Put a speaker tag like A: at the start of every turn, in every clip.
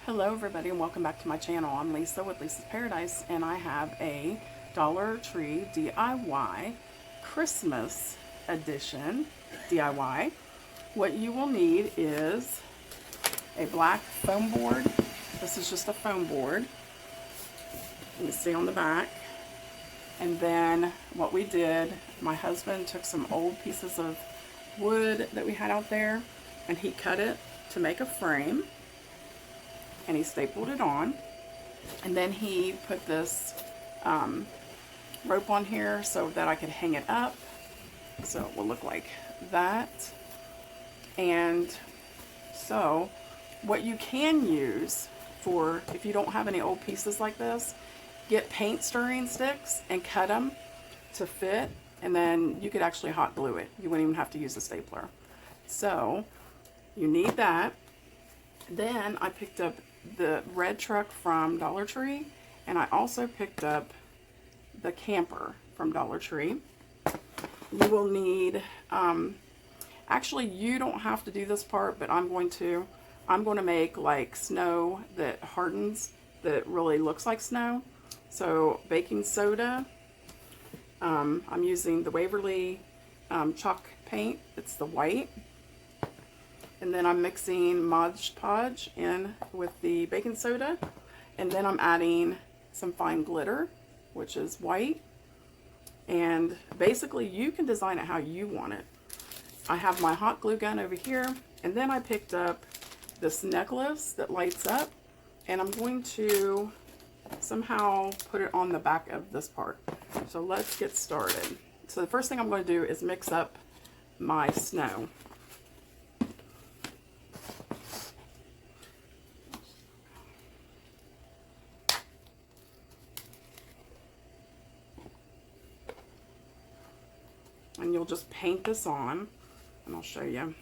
A: Hello everybody and welcome back to my channel. I'm Lisa with Lisa's Paradise and I have a Dollar Tree DIY Christmas edition DIY. What you will need is a black foam board. This is just a foam board. You can see on the back. And then what we did, my husband took some old pieces of wood that we had out there and he cut it to make a frame. And he stapled it on, and then he put this rope on here so that I could hang it up, so it will look like that. And so what you can use for, if you don't have any old pieces like this, get paint stirring sticks and cut them to fit, and then you could actually hot glue it. You wouldn't even have to use a stapler. So you need that. Then I picked up the red truck from Dollar Tree, and I also picked up the camper from Dollar Tree. You will need, actually you don't have to do this part, but I'm going to make like snow that hardens, that really looks like snow. So baking soda, I'm using the Waverly chalk paint, it's the white. And then I'm mixing Mod Podge in with the baking soda. And then I'm adding some fine glitter, which is white. And basically you can design it how you want it. I have my hot glue gun over here. And then I picked up this necklace that lights up. And I'm going to somehow put it on the back of this part. So let's get started. So the first thing I'm going to do is mix up my snow. And you'll just paint this on, and I'll show you.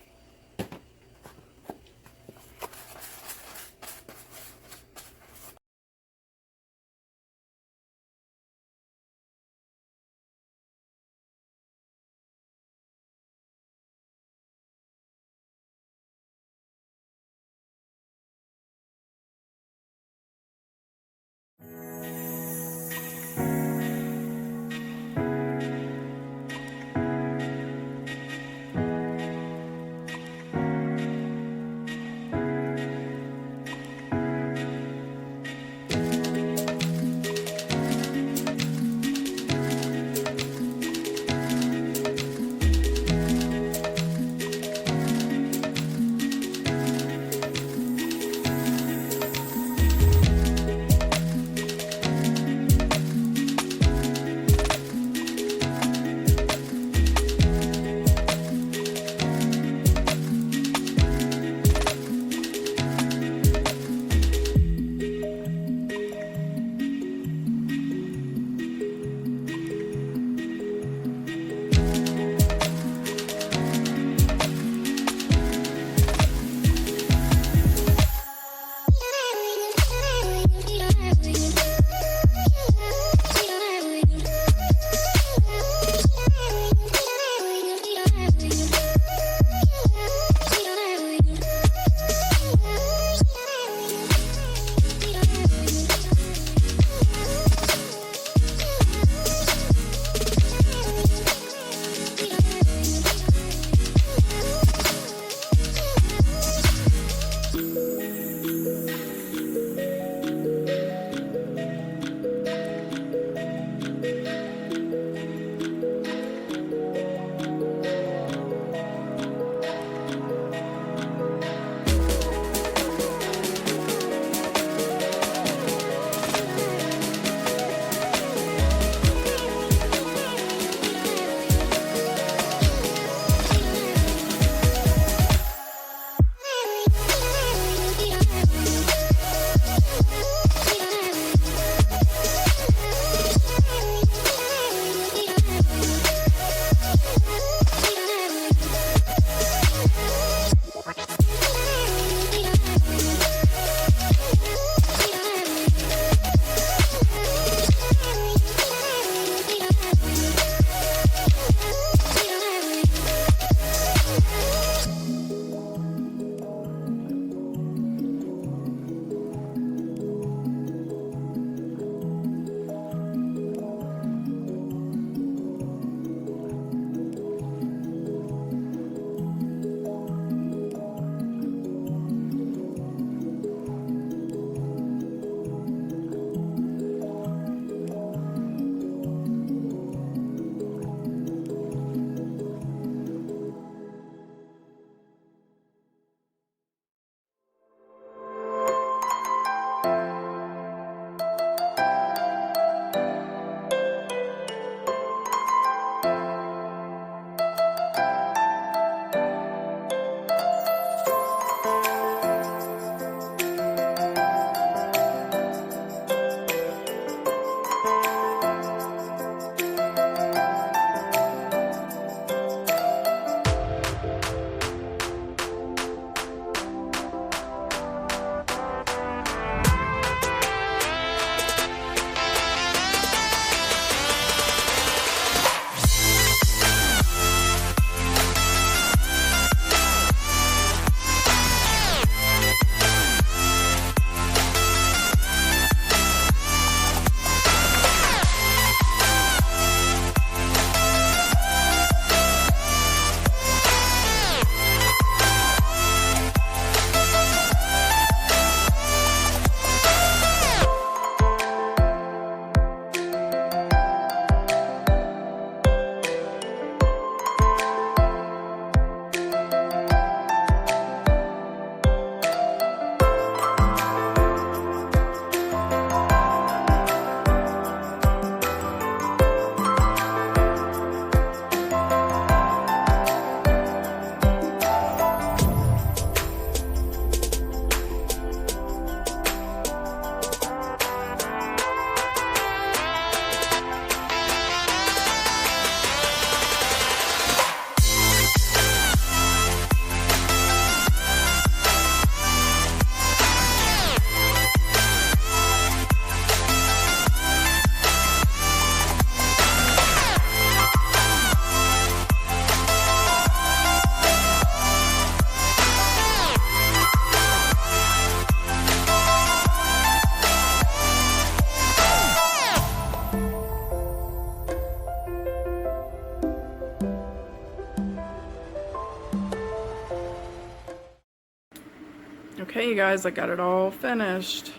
A: Okay, you guys, I got it all finished.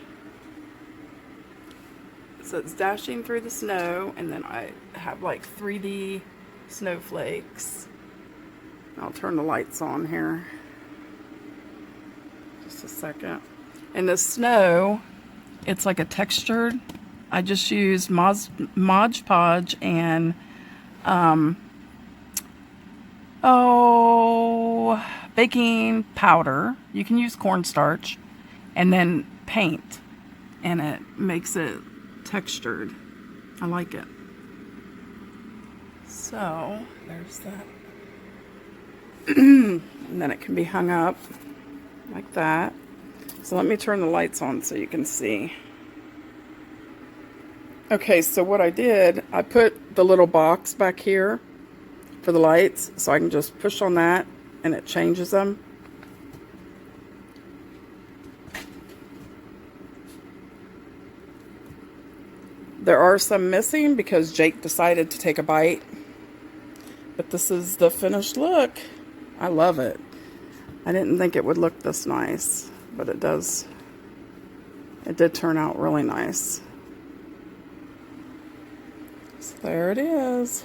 A: So it's dashing through the snow, and then I have like 3D snowflakes. I'll turn the lights on here. Just a second. And the snow, it's like a textured. I just used Mod Podge and baking powder. You can use cornstarch, and then paint, and it makes it textured. I like it. So there's that. And then it can be hung up like that. So let me turn the lights on so you can see. Okay, so what I did, I put the little box back here for the lights, so I can just push on that and it changes them. There are some missing because Jake decided to take a bite, but this is the finished look. I love it. I didn't think it would look this nice, but it does. It did turn out really nice. So there it is.